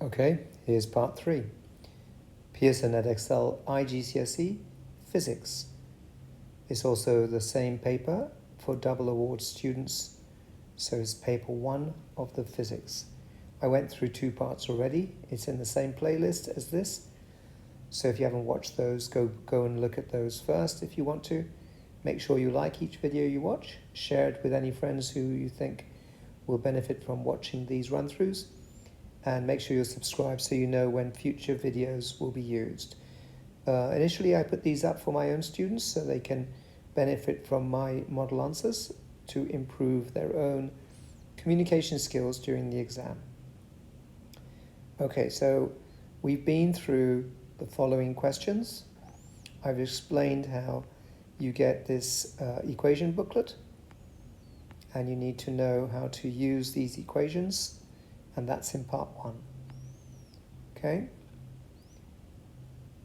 Okay, here's part 3. Pearson Edexcel IGCSE Physics. It's also the same paper for double award students, so it's paper 1 of the physics. I went through 2 parts already. It's in the same playlist as this. So if you haven't watched those, go and look at those first if you want to. Make sure you like each video you watch. Share it with any friends who you think will benefit from watching these run-throughs. And make sure you're subscribed so you know when future videos will be used. Initially, I put these up for my own students so they can benefit from my model answers to improve their own communication skills during the exam. Okay, so we've been through the following questions. I've explained how you get this equation booklet, and you need to know how to use these equations, and that's in part 1. Okay?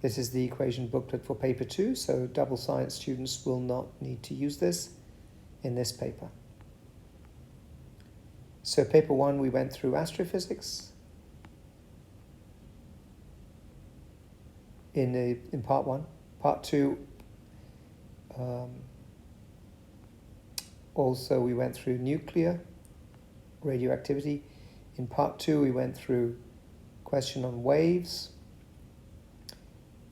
This is the equation booklet for paper 2, so double science students will not need to use this in this paper. So paper 1, we went through astrophysics. In part 1. Part 2, also we went through nuclear radioactivity. In part 2, we went through question on waves,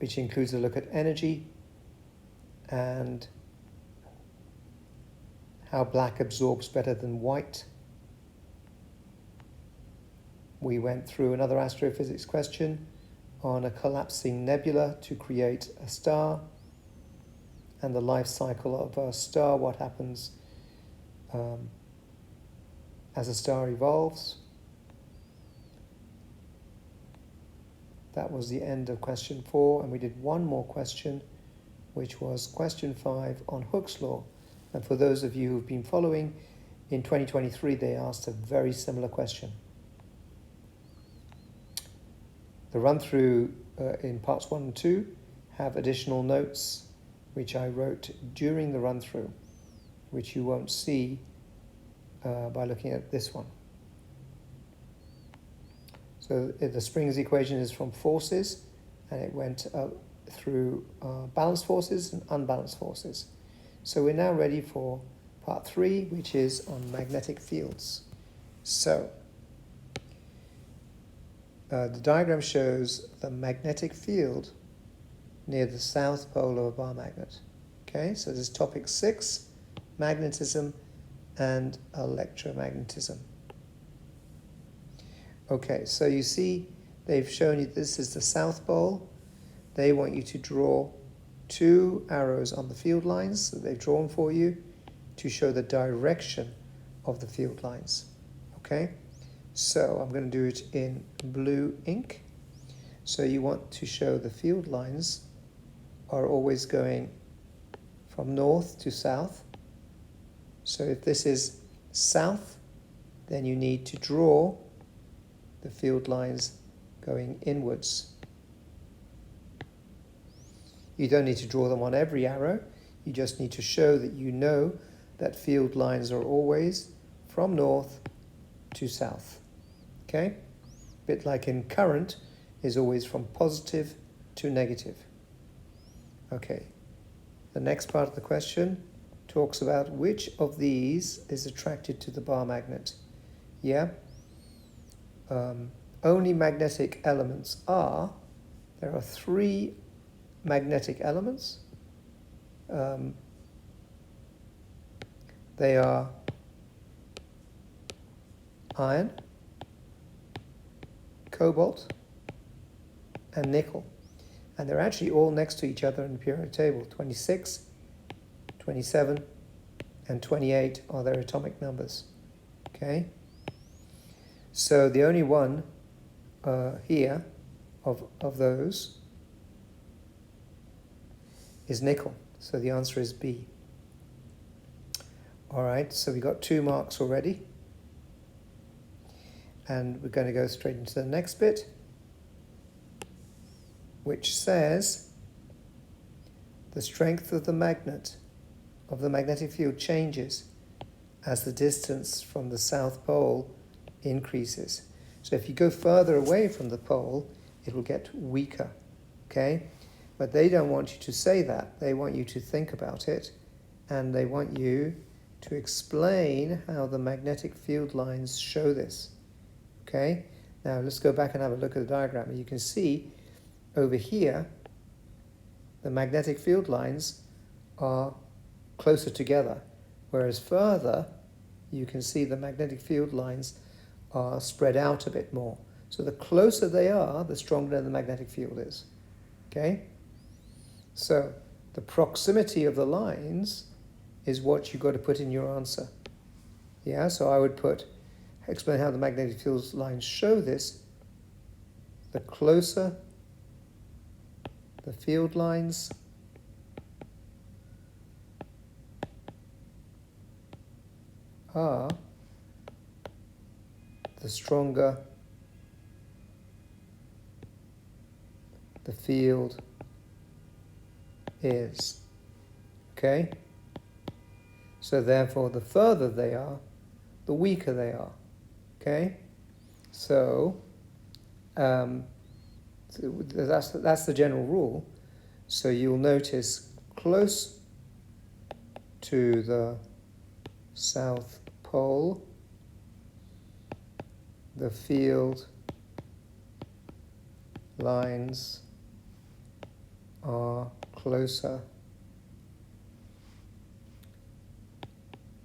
which includes a look at energy and how black absorbs better than white. We went through another astrophysics question on a collapsing nebula to create a star and the life cycle of a star, what happens as a star evolves. That was the end of question 4, and we did one more question, which was question 5 on Hooke's law. And for those of you who've been following, in 2023 they asked a very similar question. The run-through in parts 1 and 2 have additional notes which I wrote during the run-through, which you won't see by looking at this one. So the Springs equation is from forces, and it went through balanced forces and unbalanced forces. So we're now ready for part 3, which is on magnetic fields. So the diagram shows the magnetic field near the south pole of a bar magnet. Okay, so this is topic 6, magnetism and electromagnetism. Okay, so you see they've shown you this is the south pole. They want you to draw 2 arrows on the field lines that they've drawn for you to show the direction of the field lines. Okay, so I'm going to do it in blue ink. So you want to show the field lines are always going from north to south. So if this is south, then you need to draw the field lines going inwards. You don't need to draw them on every arrow. You just need to show that you know that field lines are always from north to south. Okay? A bit like in current is always from positive to negative. Okay. The next part of the question talks about which of these is attracted to the bar magnet. Yeah? Only magnetic elements are, there are 3 magnetic elements. They are iron, cobalt, and nickel. And they're actually all next to each other in the periodic table. 26, 27, and 28 are their atomic numbers. Okay? So the only one here of those is nickel. So the answer is B. All right, so we got 2 marks already. And we're going to go straight into the next bit, which says the strength of the magnetic field changes as the distance from the south pole increases. So if you go further away from the pole, it will get weaker, okay? But they don't want you to say that. They want you to think about it, and they want you to explain how the magnetic field lines show this, okay? Now let's go back and have a look at the diagram. You can see over here, the magnetic field lines are closer together, whereas further, you can see the magnetic field lines are spread out a bit more. So the closer they are, the stronger the magnetic field is, okay? So the proximity of the lines is what you've got to put in your answer. Yeah, so I would explain how the magnetic field lines show this. The closer the field lines are, the stronger the field is. Okay? So therefore, the further they are, the weaker they are. Okay? So, that's the general rule. So you'll notice close to the South Pole, the field lines are closer,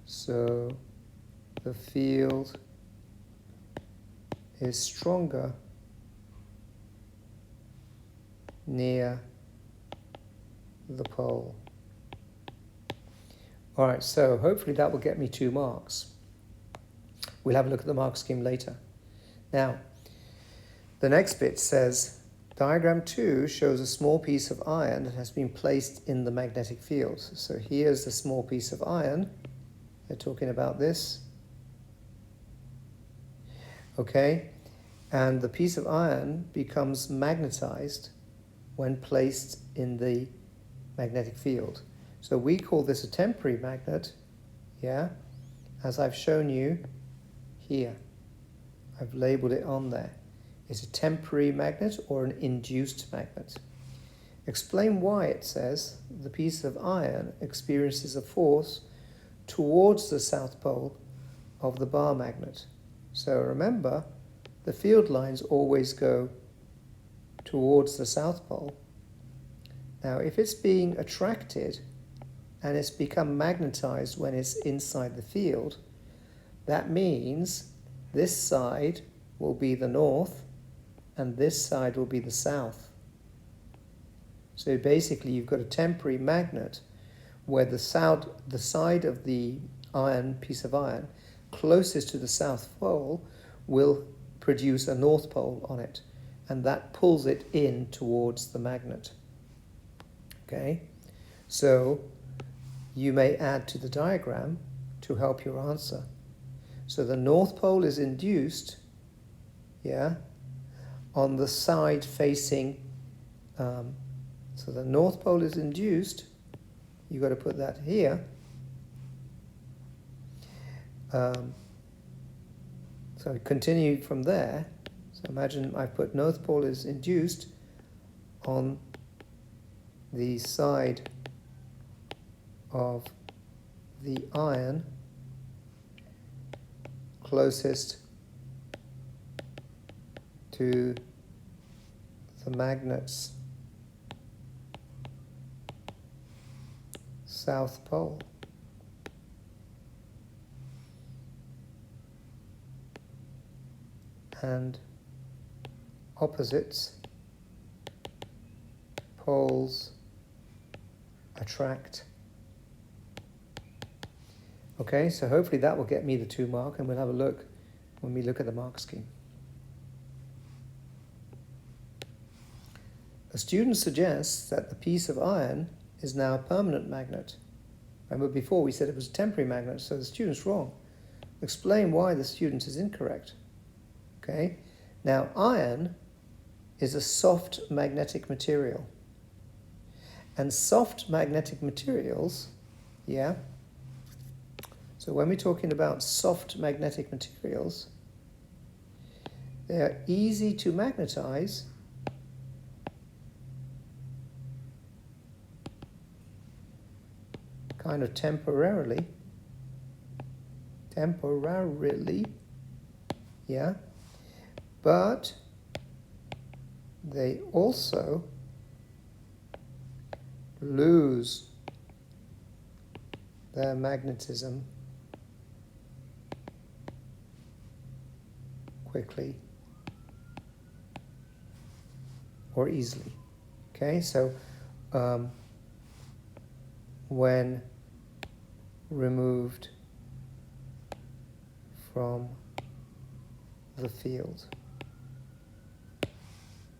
so the field is stronger near the pole. All right, so hopefully that will get me 2 marks. We'll have a look at the mark scheme later. Now, the next bit says, diagram 2 shows a small piece of iron that has been placed in the magnetic field. So here's the small piece of iron. They're talking about this. Okay, and the piece of iron becomes magnetized when placed in the magnetic field. So we call this a temporary magnet, yeah, as I've shown you here. I've labeled it on there. It's a temporary magnet or an induced magnet. Explain why, it says, the piece of iron experiences a force towards the south pole of the bar magnet. So remember, the field lines always go towards the south pole. Now, if it's being attracted and it's become magnetized when it's inside the field, that means this side will be the north and this side will be the south. So basically you've got a temporary magnet where the side of the piece of iron closest to the south pole will produce a north pole on it, and that pulls it in towards the magnet. Okay, so you may add to the diagram to help your answer. So the north pole is induced, yeah, on the side facing, so the north pole is induced, you've got to put that here. So continue from there. So imagine I've put north pole is induced on the side of the iron closest to the magnet's south pole. And opposites poles attract. Okay, so hopefully that will get me the 2 mark, and we'll have a look when we look at the mark scheme. A student suggests that the piece of iron is now a permanent magnet. Remember before we said it was a temporary magnet, so the student's wrong. Explain why the student is incorrect. Okay, now iron is a soft magnetic material. And soft magnetic materials, yeah, so when we're talking about soft magnetic materials, They are easy to magnetize, kind of temporarily, yeah, but they also lose their magnetism quickly or easily. Okay, so when removed from the field.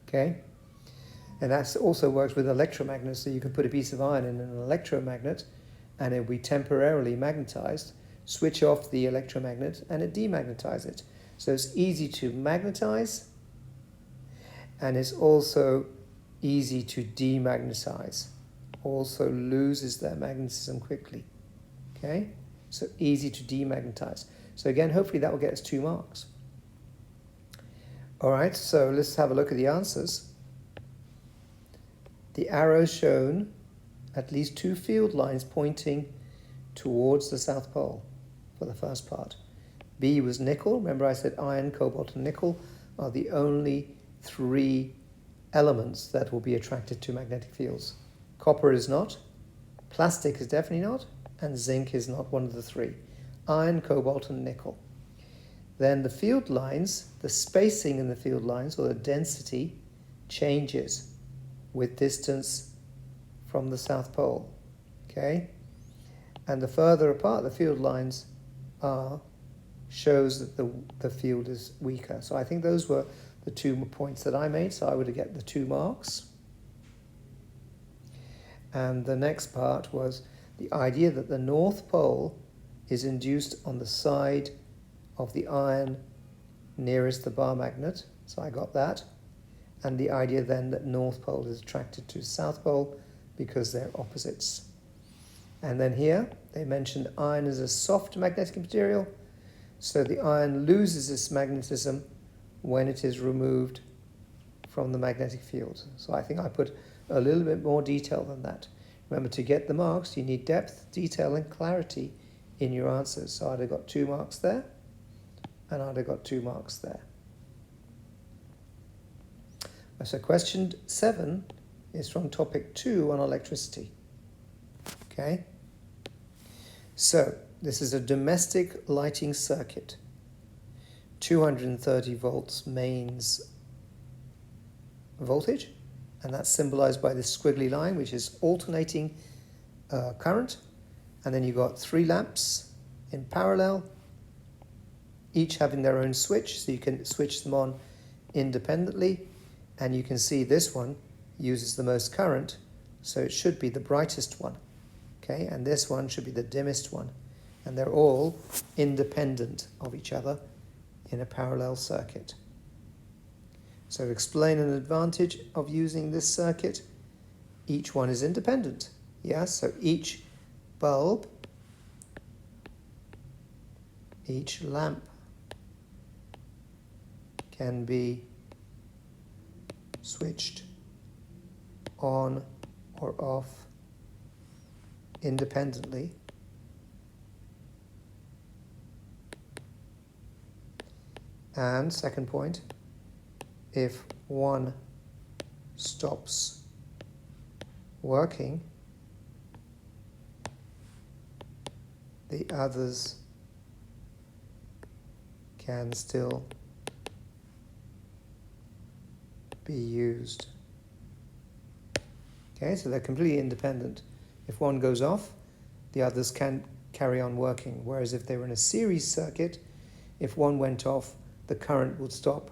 Okay, and that also works with electromagnets. So you can put a piece of iron in an electromagnet and it will be temporarily magnetized, switch off the electromagnet and it demagnetizes it. So it's easy to magnetize and it's also easy to demagnetize. Also loses their magnetism quickly. Okay, so easy to demagnetize. So again, hopefully that will get us 2 marks. All right, so let's have a look at the answers. The arrows shown at least 2 field lines pointing towards the South Pole for the first part. B was nickel. Remember I said iron, cobalt and nickel are the only 3 elements that will be attracted to magnetic fields. Copper is not, plastic is definitely not, and zinc is not one of the 3. Iron, cobalt and nickel. Then the field lines, the spacing in the field lines or the density changes with distance from the South Pole. Okay? And the further apart the field lines are, shows that the field is weaker. So I think those were the 2 points that I made, so I would get the 2 marks. And the next part was the idea that the North Pole is induced on the side of the iron nearest the bar magnet. So I got that. And the idea then that North Pole is attracted to South Pole because they're opposites. And then here they mentioned iron is a soft magnetic material. So the iron loses its magnetism when it is removed from the magnetic field. So I think I put a little bit more detail than that. Remember, to get the marks, you need depth, detail, and clarity in your answers. So I'd have got 2 marks there, and I'd have got 2 marks there. So question 7 is from topic 2 on electricity. Okay? So this is a domestic lighting circuit. 230 volts mains voltage. And that's symbolized by this squiggly line, which is alternating current. And then you've got 3 lamps in parallel, each having their own switch, so you can switch them on independently. And you can see this one uses the most current, so it should be the brightest one. Okay, and this one should be the dimmest one. And they're all independent of each other in a parallel circuit. So explain an advantage of using this circuit. Each one is independent. Yeah, so each bulb, each lamp can be switched on or off independently. And second point, if one stops working, the others can still be used. Okay, so they're completely independent. If one goes off, the others can carry on working. Whereas if they were in a series circuit, if one went off, the current would stop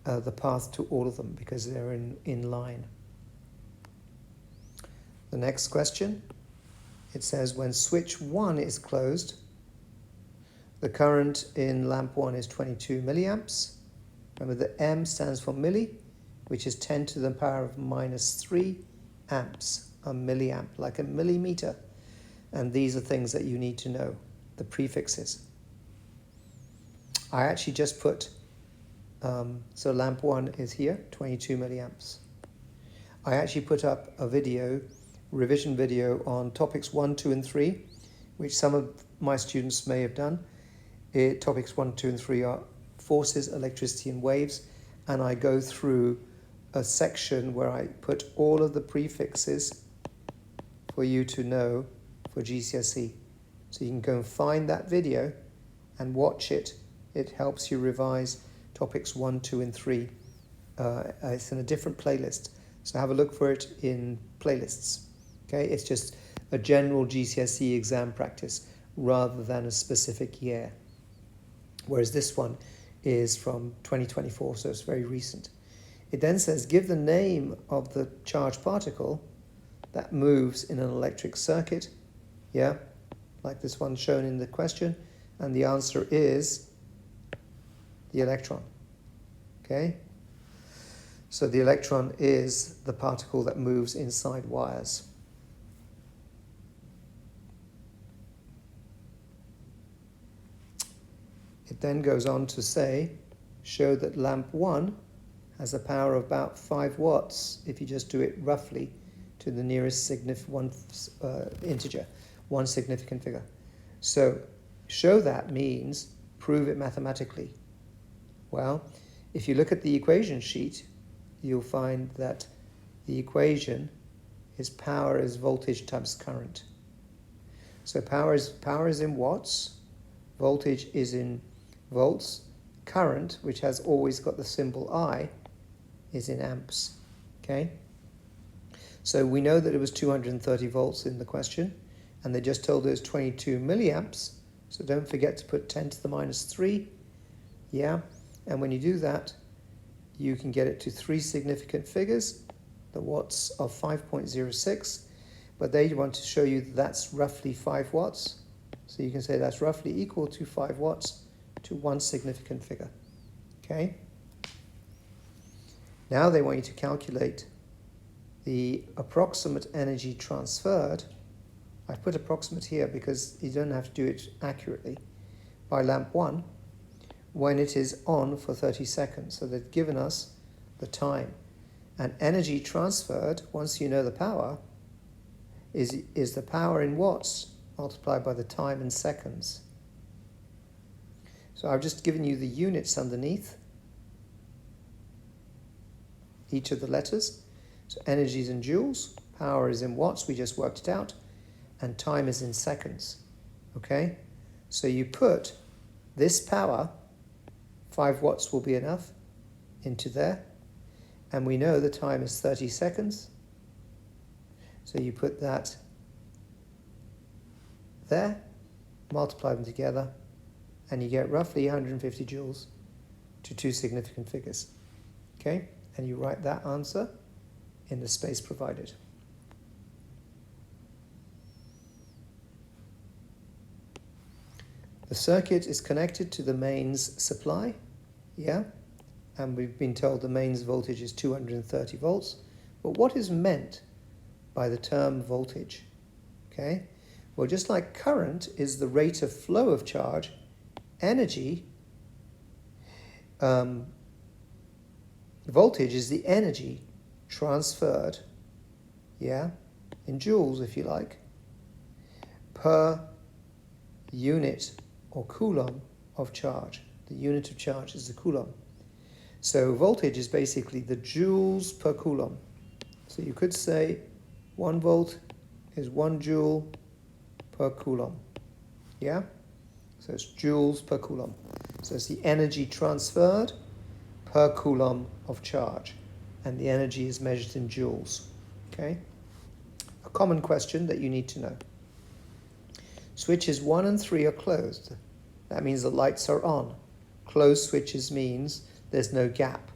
the path to all of them because they're in line. The next question, it says when switch 1 is closed, the current in lamp 1 is 22 milliamps. Remember the M stands for milli, which is 10 to the power of minus 3 amps, a milliamp, like a millimeter. And these are things that you need to know, the prefixes. I actually just put So lamp 1 is here, 22 milliamps. I actually put up a video, revision video on topics 1, 2 and 3, which some of my students may have done. Topics 1, 2 and 3 are forces, electricity and waves, and I go through a section where I put all of the prefixes for you to know for GCSE. So you can go and find that video and watch it. It helps you revise topics 1, 2 and 3. It's in a different playlist, so have a look for it in playlists. Okay, it's just a general GCSE exam practice rather than a specific year. Whereas this one is from 2024, so it's very recent. It then says, give the name of the charged particle that moves in an electric circuit, yeah, like this one shown in the question, and the answer is the electron, okay? So the electron is the particle that moves inside wires. It then goes on to say, show that lamp 1 has a power of about 5 watts if you just do it roughly to the nearest integer, one significant figure. So show that means prove it mathematically. Well, if you look at the equation sheet, you'll find that the equation is power is voltage times current. So power is in watts, voltage is in volts, current, which has always got the symbol I, is in amps, okay? So we know that it was 230 volts in the question, and they just told us 22 milliamps, so don't forget to put 10 to the minus 3, yeah? And when you do that, you can get it to 3 significant figures, the watts of 5.06, but they want to show you that that's roughly 5 watts, so you can say that's roughly equal to 5 watts to 1 significant figure, okay? Now they want you to calculate the approximate energy transferred. I've put approximate here because you don't have to do it accurately, by lamp 1 when it is on for 30 seconds. So they've given us the time. And energy transferred, once you know the power, is the power in watts multiplied by the time in seconds. So I've just given you the units underneath each of the letters. So energy is in joules, power is in watts, we just worked it out, and time is in seconds, okay? So you put this power, 5 watts will be enough, into there, and we know the time is 30 seconds, so you put that there, multiply them together, and you get roughly 150 joules to 2 significant figures, okay? And you write that answer in the space provided. The circuit is connected to the mains supply, yeah? And we've been told the mains voltage is 230 volts. But what is meant by the term voltage, okay? Well, just like current is the rate of flow of charge, energy, voltage is the energy transferred, yeah, in joules if you like, per unit or coulomb of charge. The unit of charge is the coulomb. So voltage is basically the joules per coulomb. So you could say 1 volt is 1 joule per coulomb, yeah? So it's joules per coulomb. So it's the energy transferred per coulomb of charge, and the energy is measured in joules, okay? A common question that you need to know. Switches 1 and 3 are closed. That means the lights are on. Closed switches means there's no gap,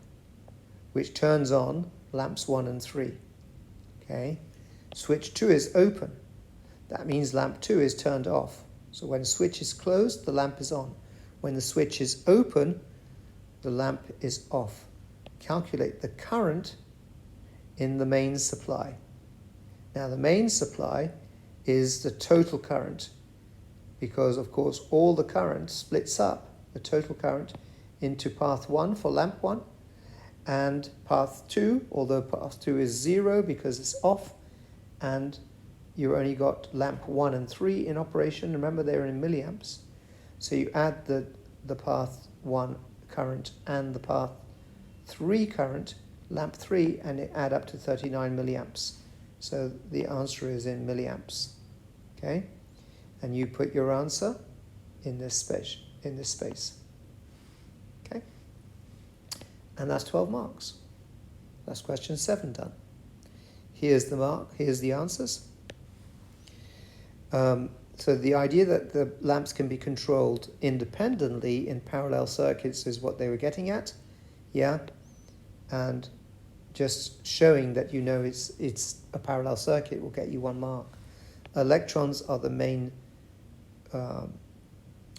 which turns on lamps 1 and 3, okay? Switch 2 is open. That means lamp 2 is turned off. So when the switch is closed, the lamp is on. When the switch is open, the lamp is off. Calculate the current in the mains supply. Now the mains supply is the total current, because of course all the current splits up. The total current into path 1 for lamp 1, and path 2, although path 2 is 0 because it's off, and you only got lamp 1 and 3 in operation. Remember, they're in milliamps. So you add the path 1 current and the path 3 current, lamp 3, and it add up to 39 milliamps. So the answer is in milliamps. Okay? And you put your answer in this space. Okay? And that's 12 marks. That's question 7 done. Here's the mark, here's the answers. So the idea that the lamps can be controlled independently in parallel circuits is what they were getting at. Yeah? And just showing that you know it's a parallel circuit will get you 1 mark. Electrons are the main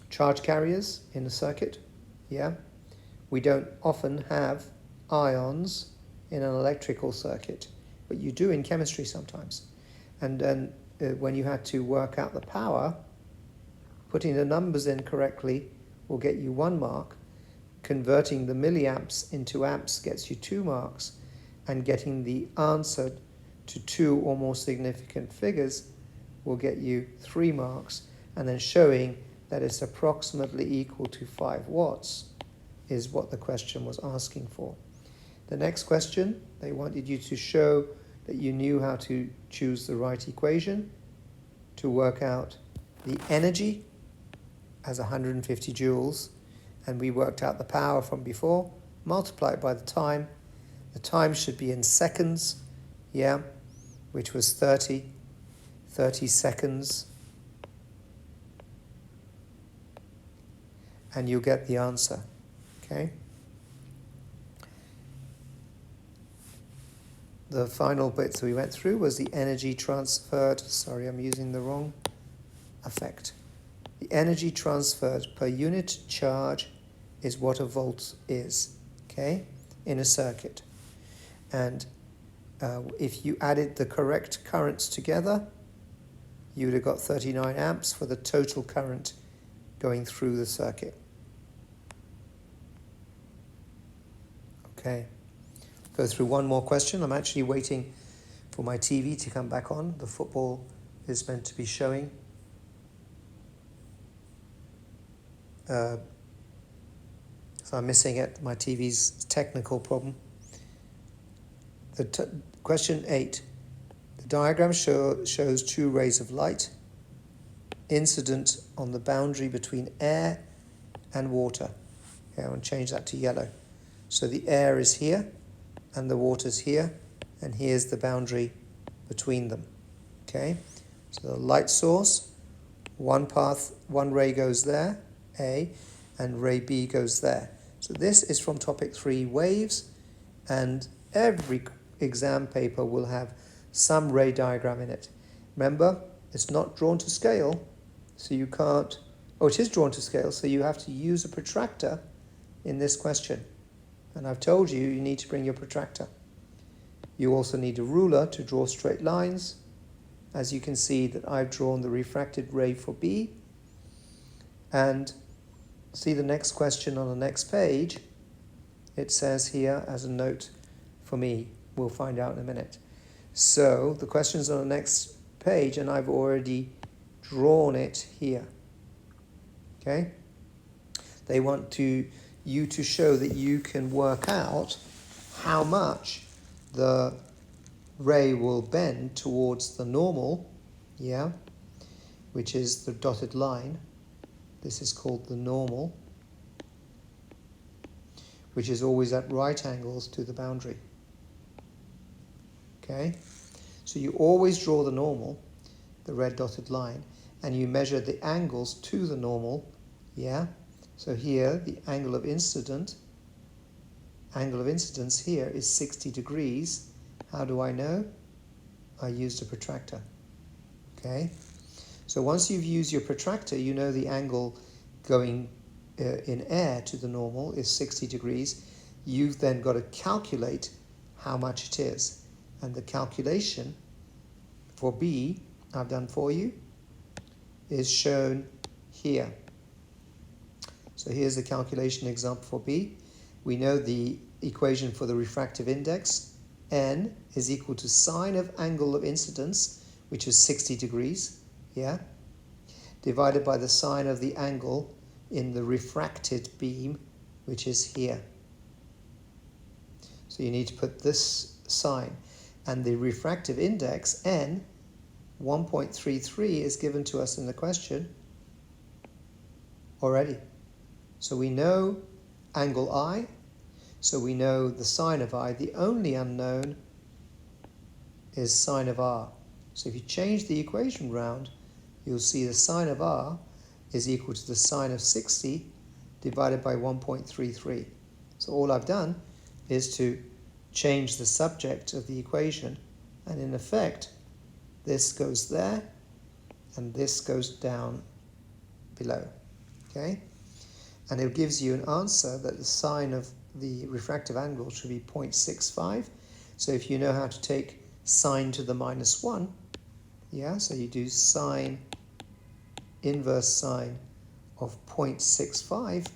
charge carriers in a circuit. Yeah? We don't often have ions in an electrical circuit, but you do in chemistry sometimes. And then when you had to work out the power, putting the numbers in correctly will get you 1 mark. Converting the milliamps into amps gets you 2 marks. And getting the answer to 2 or more significant figures will get you 3 marks. And then showing that it's approximately equal to 5 watts is what the question was asking for. The next question, they wanted you to show that you knew how to choose the right equation to work out the energy as 150 joules, and we worked out the power from before, multiply it by the time. The time should be in seconds, yeah, which was 30 seconds, and you'll get the answer, okay? The final bits we went through was the energy transferred. Sorry, I'm using the wrong effect. The energy transferred per unit charge is what a volt is, okay, in a circuit. And if you added the correct currents together, you would have got 39 amps for the total current going through the circuit. Okay. Go through one more question. I'm actually waiting for my TV to come back on. The football is meant to be showing. So I'm missing it. My TV's technical problem. Question 8. The diagram shows 2 rays of light incident on the boundary between air and water. Okay, I want to change that to yellow. So the air is here and the water's here, and here's the boundary between them. Okay, so the light source, one ray goes there, A, and ray B goes there. So this is from topic 3, waves, and every exam paper will have some ray diagram in it. Remember, it's not drawn to scale, so you can't, it is drawn to scale, so you have to use a protractor in this question. And I've told you, you need to bring your protractor. You also need a ruler to draw straight lines. As you can see that I've drawn the refracted ray for B. And see the next question on the next page. It says here as a note for me. We'll find out in a minute. So the question's on the next page, and I've already drawn it here. Okay? They want you to show that you can work out how much the ray will bend towards the normal, yeah, which is the dotted line. This is called the normal, which is always at right angles to the boundary. Okay, so you always draw the normal, the red dotted line, and you measure the angles to the normal, yeah. So here, the angle of incidence here is 60 degrees. How do I know? I used a protractor. Okay? So once you've used your protractor, you know the angle going in air to the normal is 60 degrees. You've then got to calculate how much it is. And the calculation for B, I've done for you, is shown here. So here's the calculation example for B. We know the equation for the refractive index. N is equal to sine of angle of incidence, which is 60 degrees, yeah, divided by the sine of the angle in the refracted beam, which is here. So you need to put this sign. And the refractive index, N, 1.33, is given to us in the question already. So we know angle I, so we know the sine of I. The only unknown is sine of R. So if you change the equation round, you'll see the sine of R is equal to the sine of 60 divided by 1.33. So all I've done is to change the subject of the equation, and in effect, this goes there, and this goes down below, okay? And it gives you an answer that the sine of the refractive angle should be 0.65. So if you know how to take sine to the -1, yeah, so you do sine inverse sine of 0.65,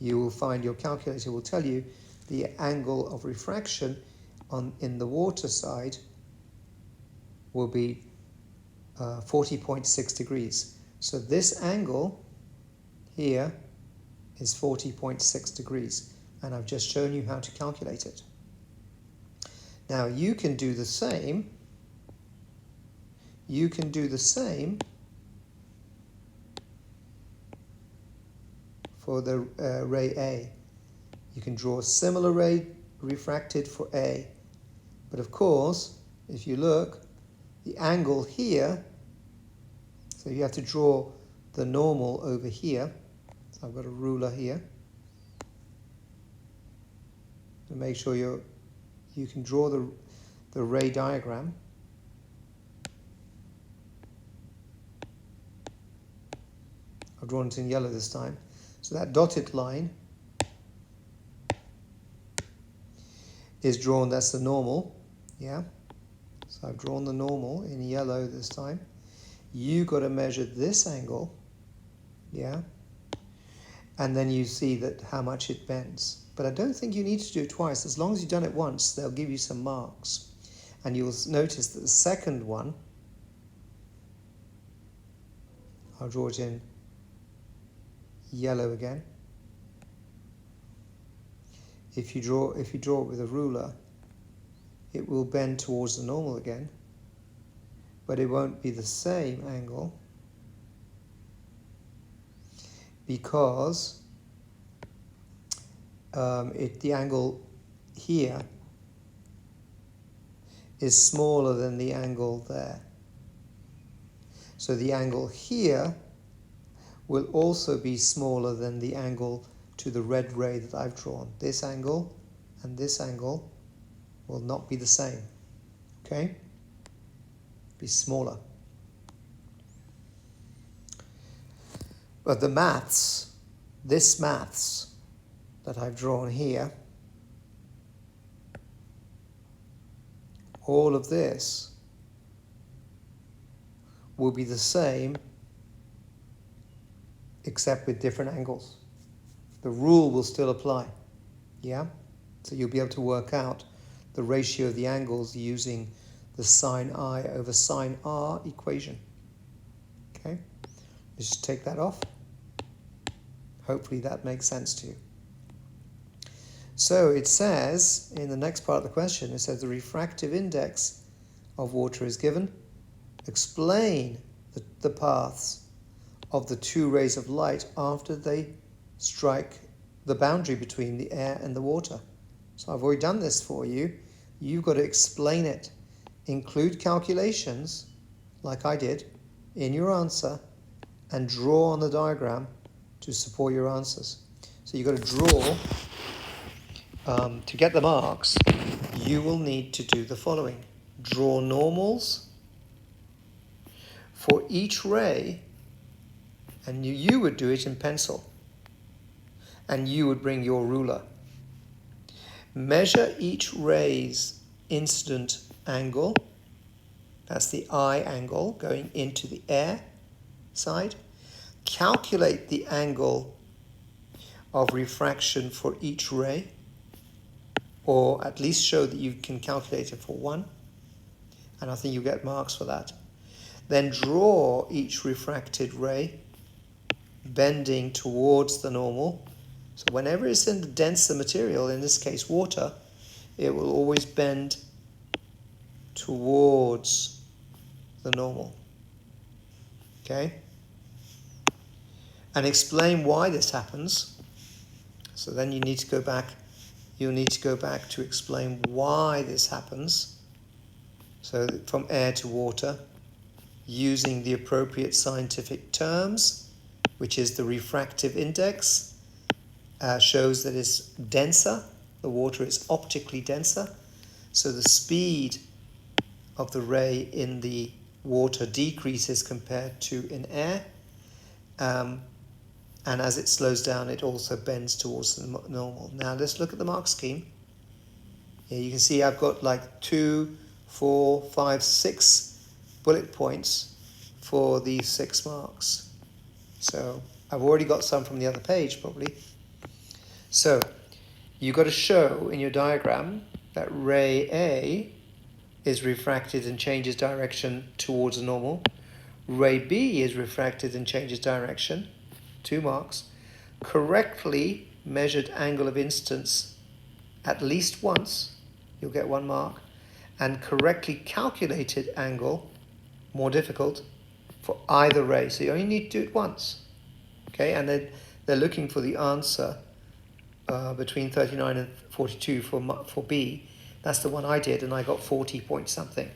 you will find your calculator will tell you the angle of refraction in the water side will be 40.6 degrees. So this angle here is 40.6 degrees, and I've just shown you how to calculate it. Now you can do the same. You can do the same for the ray A. You can draw a similar ray refracted for A, but of course, if you look, the angle here, so you have to draw the normal over here. So I've got a ruler here to make sure you can draw the ray diagram. I've drawn it in yellow this time. So that dotted line is drawn, that's the normal, yeah? So I've drawn the normal in yellow this time. You've got to measure this angle, yeah? And then you see that how much it bends. But I don't think you need to do it twice. As long as you've done it once, they'll give you some marks. And you'll notice that the second one, I'll draw it in yellow again. If you draw it with a ruler, it will bend towards the normal again, but it won't be the same angle because the angle here is smaller than the angle there. So the angle here will also be smaller than the angle to the red ray that I've drawn. This angle and this angle will not be the same, okay? Be smaller. But the maths, this maths that I've drawn here, all of this will be the same except with different angles. The rule will still apply, yeah? So you'll be able to work out the ratio of the angles using the sine I over sine R equation, okay? Let's just take that off. Hopefully that makes sense to you. So it says, in the next part of the question, it says the refractive index of water is given. Explain the paths of the two rays of light after they strike the boundary between the air and the water. So I've already done this for you. You've got to explain it. Include calculations, like I did, in your answer, and draw on the diagram to support your answers. So you've got to draw. To get the marks, you will need to do the following. Draw normals for each ray, and you would do it in pencil, and you would bring your ruler. Measure each ray's incident angle, that's the I angle going into the air side, calculate the angle of refraction for each ray, or at least show that you can calculate it for one, and I think you get marks for that. Then draw each refracted ray bending towards the normal. So whenever it's in the denser material, in this case water, it will always bend towards the normal. Okay? And explain why this happens. So then you need to go back. You'll need to go back to explain why this happens. So from air to water, using the appropriate scientific terms, which is the refractive index, shows that it's denser. The water is optically denser. So the speed of the ray in the water decreases compared to in air. And as it slows down, it also bends towards the normal. Now let's look at the mark scheme. Here you can see I've got like 2, 4, 5, 6 bullet points for these 6 marks. So I've already got some from the other page probably. So you've got to show in your diagram that ray A is refracted and changes direction towards the normal. Ray B is refracted and changes direction, 2 marks. Correctly measured angle of incidence at least once, you'll get 1 mark. And correctly calculated angle, more difficult, for either ray. So you only need to do it once. Okay, and then they're looking for the answer between 39 and 42 for B. That's the one I did, and I got 40 point something.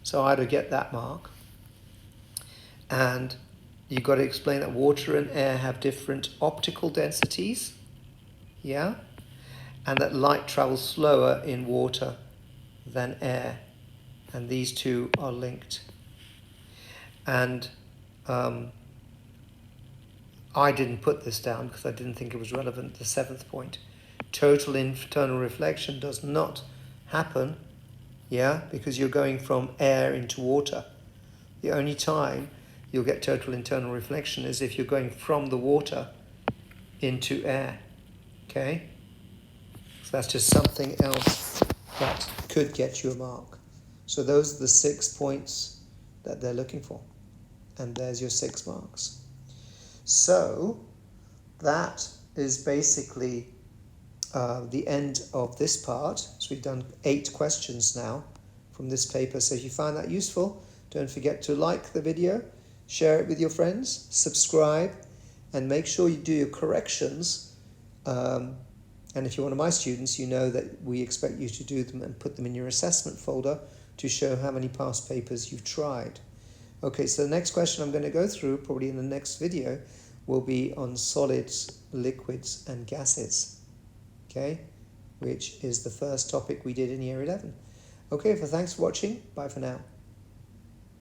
So I had to get that mark. And you've got to explain that water and air have different optical densities. Yeah? And that light travels slower in water than air. And these two are linked. And I didn't put this down because I didn't think it was relevant, the 7th point. Total internal reflection does not happen, yeah, because you're going from air into water. The only time you'll get total internal reflection is if you're going from the water into air, okay? So that's just something else that could get you a mark. So those are the 6 points that they're looking for. And there's your 6 marks. So that is basically the end of this part. So we've done 8 questions now from this paper. So if you found that useful, don't forget to like the video, share it with your friends, subscribe, and make sure you do your corrections. And if you're one of my students, you know that we expect you to do them and put them in your assessment folder to show how many past papers you've tried. Okay, so the next question I'm going to go through, probably in the next video, will be on solids, liquids, and gases. Okay, which is the first topic we did in year 11. Okay, thanks for watching. Bye for now.